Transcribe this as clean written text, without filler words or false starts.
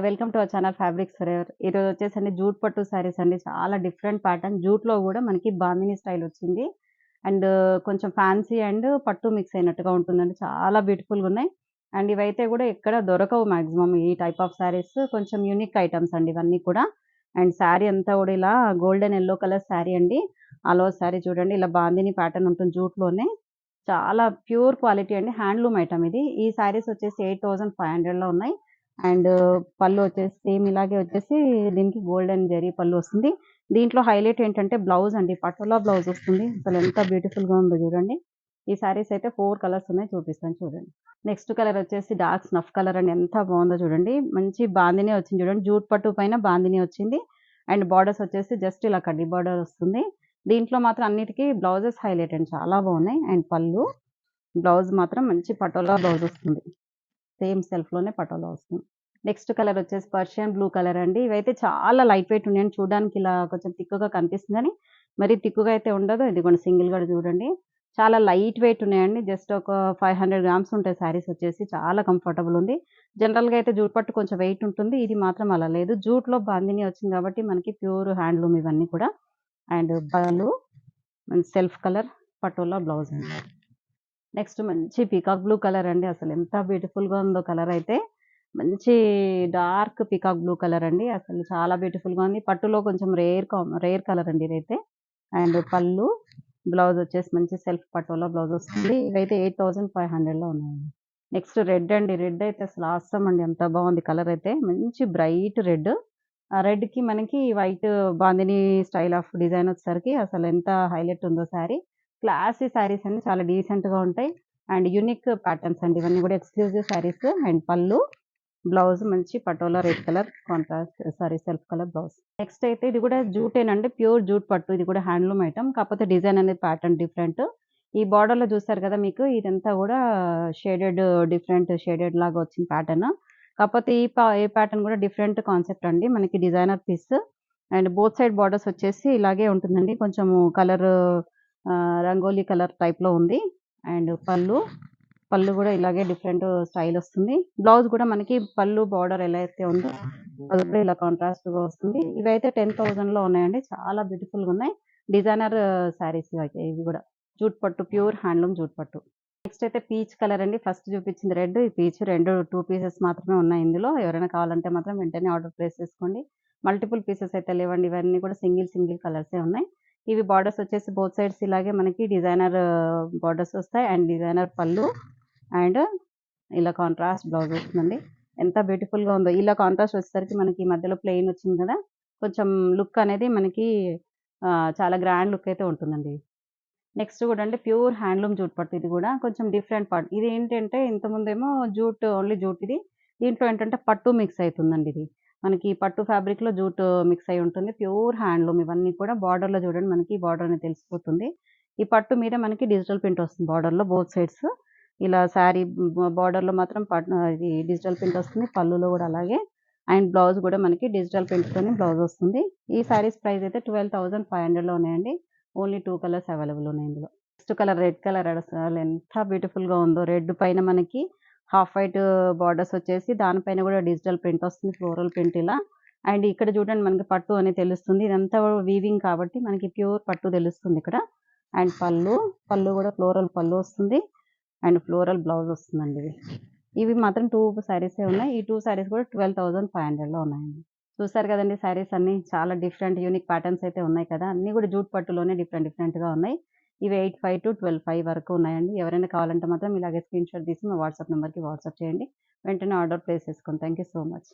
Welcome to our channel fabrics forever. ఈరోజు వచ్చేసండి jute పట్టు శారీస్ అండి. చాలా డిఫరెంట్ ప్యాటర్న్ జూట్‌లో గూడా మనకి బాందిని స్టైల్ వచ్చింది. అండ్ కొంచెం ఫ్యాన్సీ అండ్ పట్టు మిక్స్ అయినట్టుగా ఉంటుందండి. చాలా బ్యూటిఫుల్‌గున్నాయి. అండ్ ఇవైతే గూడా ఎక్కడ దొరకవు మాక్సిమం ఈ టైప్ ఆఫ్ శారీస్. కొంచెం యూనిక్ ఐటెమ్స్ అండి ఇవన్నీ కూడా. అండ్ శారీ అంతా గూడా ఇలా గోల్డెన్ యెల్లో కలర్ శారీ అండి. ఆల్ ఓవర్ శారీ చూడండి ఇలా బాందిని ప్యాటర్న్ ఉంటుంది జూట్‌లోనే. చాలా ప్యూర్ క్వాలిటీ అండి. హ్యాండ్లూమ్ ఐటెమ్ ఇది. ఈ శారీస్ వచ్చేసి 8500లో ఉన్నాయి. అండ్ పళ్ళు వచ్చేసి సేమ్ ఇలాగే వచ్చేసి దీనికి గోల్డెన్ జరీ పళ్ళు వస్తుంది. దీంట్లో హైలైట్ ఏంటంటే బ్లౌజ్ అండి. పటోలా బ్లౌజ్ వస్తుంది. అసలు ఎంత బ్యూటిఫుల్‌గా ఉందో చూడండి. ఈ శారీస్ అయితే 4 కలర్స్ ఉన్నాయి చూపిస్తాను చూడండి. నెక్స్ట్ కలర్ వచ్చేసి డార్క్ స్నఫ్ కలర్ అండి. ఎంత బాగుందో చూడండి. మంచి బాందిని వచ్చింది చూడండి. జూట్ పట్టు పైన బాందిని వచ్చింది. అండ్ బోర్డర్స్ వచ్చేసి జస్ట్ ఇలా కడ్డీ బోర్డర్ వస్తుంది. దీంట్లో మాత్రం అన్నిటికి బ్లౌజెస్ హైలైట్ అండి. చాలా బాగున్నాయి. అండ్ పళ్ళు, బ్లౌజ్ మాత్రం మంచి పటోలా బ్లౌజ్ వస్తుంది. సేమ్ సెల్ఫ్‌లోనే పటోలా వస్తుంది. నెక్స్ట్ కలర్ వచ్చేసి పర్షియన్ బ్లూ కలర్ అండి. ఇవైతే చాలా లైట్ వెయిట్ ఉన్నాయండి. చూడడానికి ఇలా కొంచెం థిక్‌గా కనిపిస్తుంది గానీ, మరీ థిక్‌గా అయితే ఉండదు. ఇదిగోండి సింగిల్‌గా చూడండి. చాలా లైట్ వెయిట్ ఉన్నాయండి. జస్ట్ ఒక 500 గ్రామ్స్ ఉంటాయి శారీస్ వచ్చేసి. చాలా కంఫర్టబుల్ ఉంది. జనరల్‌గా అయితే జూట్ పట్టు కొంచెం వెయిట్ ఉంటుంది. ఇది మాత్రం అలా లేదు. జూట్‌లో బాందిని వచ్చింది కాబట్టి మనకి ప్యూర్ హ్యాండ్లూమ్ ఇవన్నీ కూడా. అండ్ పళ్ళు, సెల్ఫ్ కలర్, పటోలా బ్లౌజ్ అండి. నెక్స్ట్ మంచి పీకాక్ బ్లూ కలర్ అండి. అసలెంత బ్యూటిఫుల్‌గా ఉందో కలర్ అయితే. మంచి డార్క్ పీకాక్ బ్లూ కలర్ అండి. అసలు చాలా బ్యూటిఫుల్‌గా ఉంది. పట్టులో కొంచెం రేర్ కలర్ అండి ఇదైతే. అండ్ పళ్ళు, బ్లౌజ్ వచ్చేసి మంచి సెల్ఫ్ పటోలా బ్లౌజ్ వస్తుంది. ఇవైతే 8500లో ఉన్నాయండి. నెక్స్ట్ రెడ్ అండి. రెడ్ అయితే అసలు ఆసమ్ అండి. ఎంత బాగుంది కలర్ అయితే. మంచి బ్రైట్ రెడ్. ఆ రెడ్‌కి మనకి white bandhani style of design వచ్చేసరికి అసలెంత హైలైట్ ఉందో శారీ. క్లాసీ శారీస్ అండి. చాలా డీసెంట్‌గా ఉంటాయి. అండ్ యూనిక్ ప్యాటర్న్స్ అండి. ఇవన్నీ కూడా ఎక్స్‌క్లూజివ్ శారీస్. అండ్ పళ్ళు, బ్లౌజ్ మంచి patola red colour contrast self colour blouse. Next అయితే ఇది కూడా జూటేనండి. ప్యూర్ జూట్ పట్టు. ఇది కూడా హ్యాండ్లూమ్ ఐటెమ్. కాకపోతే డిజైన్ అనేది ప్యాటర్న్ డిఫరెంట్. ఈ బోర్డర్‌లో చూసారు కదా మీకు ఇదంతా కూడా షేడెడ్ డిఫరెంట్ షేడెడ్ లాగా వచ్చిన ప్యాటర్న్. కాకపోతే ఈ ప్యాటర్న్ కూడా డిఫరెంట్ కాన్సెప్ట్ అండి. మనకి designer piece. And both side borders వచ్చేసి ఇలాగే ఉంటుందండి. కొంచెము కలర్ రంగోలీ కలర్ టైప్‌లో ఉంది. అండ్ పళ్ళు గూడా ఇలాగే డిఫరెంట్ స్టైల్ వస్తుంది. బ్లౌజ్ గూడా మనకి పళ్ళు బోర్డర్ ఎలా అయితే ఉందో అది కూడా ఇలా కాంట్రాస్ట్‌గా వస్తుంది. ఇవైతే 10,000లో ఉన్నాయండి. చాలా బ్యూటిఫుల్‌గా ఉన్నాయి. డిజైనర్ శారీస్ ఇవైతే ఇవి గూడా. జూట్ పట్టు ప్యూర్ హ్యాండ్లూమ్ జూట్ పట్టు. నెక్స్ట్ అయితే పీచ్ కలర్ అండి. ఫస్ట్ చూపించింది రెడ్. ఈ పీచ్ 2 పీసెస్ మాత్రమే ఉన్నాయి ఇందులో. ఎవరైనా కావాలంటే మాత్రం వెంటనే ఆర్డర్ ప్లేస్ చేసుకోండి. మల్టిపుల్ పీసెస్ అయితే లేవండి. ఇవన్నీ కూడా సింగిల్ కలర్సే ఉన్నాయి. ఇవి బోర్డర్స్ వచ్చేసి బోత్ సైడ్స్ ఇలాగే మనకి డిజైనర్ బోర్డర్స్ వస్తాయి. అండ్ డిజైనర్ పళ్ళు అండ్ ఇలా కాంట్రాస్ట్ బ్లౌజ్ వస్తుందండి. ఎంత బ్యూటిఫుల్‌గా ఉందో. ఇలా కాంట్రాస్ట్ వచ్చేసరికి మనకి మధ్యలో ప్లెయిన్ వచ్చింది కదా! కొంచెం లుక్ అనేది మనకి చాలా గ్రాండ్ లుక్ అయితే ఉంటుందండి. నెక్స్ట్ కూడా అండి ప్యూర్ హ్యాండ్లూమ్ జూట్ పట్టు ఇది కూడా కొంచెం డిఫరెంట్ పార్ట్. ఇదేంటంటే ఇంతకుముందేమో ఓన్లీ జూట్ ఇది. దీంట్లో ఏంటంటే పట్టు మిక్స్ అయితుందండి ఇది. మనకి పట్టు ఫ్యాబ్రిక్‌లో జూట్ మిక్స్ అయ్యి ఉంటుంది. ప్యూర్ హ్యాండ్లూమ్ ఇవన్నీ కూడా బార్డర్‌లో చూడండి మనకి బార్డర్ అనేది తెలిసిపోతుంది. ఈ పట్టు మీద మనకి డిజిటల్ ప్రింట్ వస్తుంది బార్డర్‌లో బోత్ సైడ్స్. ఇలా శారీ బార్డర్‌లో మాత్రం ఇది డిజిటల్ ప్రింట్ వస్తుంది. పళ్ళులో కూడా అలాగే. అండ్ బ్లౌజ్ కూడా మనకి డిజిటల్ ప్రింట్‌తోని బ్లౌజ్ వస్తుంది. ఈ శారీస్ ప్రైస్ అయితే 12,500లో ఉన్నాయండి. ఓన్లీ 2 కలర్స్ అవైలబుల్ ఉన్నాయి ఇందులో. నెక్స్ట్ కలర్ రెడ్ కలర్ అసలు ఎంత బ్యూటిఫుల్‌గా ఉందో. రెడ్ పైన మనకి హాఫ్ వైట్ బోర్డర్స్ వచ్చేసి దానిపైన కూడా డిజిటల్ ప్రింట్ వస్తుంది. ఫ్లోరల్ ప్రింట్ ఇలా. అండ్ ఇక్కడ చూడండి మనకి పట్టు అని తెలుస్తుంది. ఇదంతా వీవింగ్ కాబట్టి మనకి ప్యూర్ పట్టు తెలుస్తుంది ఇక్కడ. అండ్ పళ్ళు కూడా ఫ్లోరల్ పళ్ళు వస్తుంది. అండ్ ఫ్లోరల్ బ్లౌజ్ వస్తుందండి ఇది. ఇవి మాత్రం 2 శారీసే ఉన్నాయి. ఈ 2 శారీస్ కూడా 12,500లో ఉన్నాయండి. చూసారు కదండీ శారీస్ అన్నీ. చాలా డిఫరెంట్ యూనిక్ ప్యాటర్న్స్ అయితే ఉన్నాయి కదా! అన్నీ కూడా జూట్ పట్టులోనే డిఫరెంట్‌గా ఉన్నాయి. ఇవి 85-12 వరకు ఉన్నాయండి. ఎవరైనా కావాలంటే మాత్రం ఇలాగే స్క్రీన్‌షాట్ తీసి మా వాట్సాప్ నంబర్‌కి వాట్సాప్ చేయండి. వెంటనే ఆర్డర్ ప్లేస్ చేసుకోండి. Thank you so much.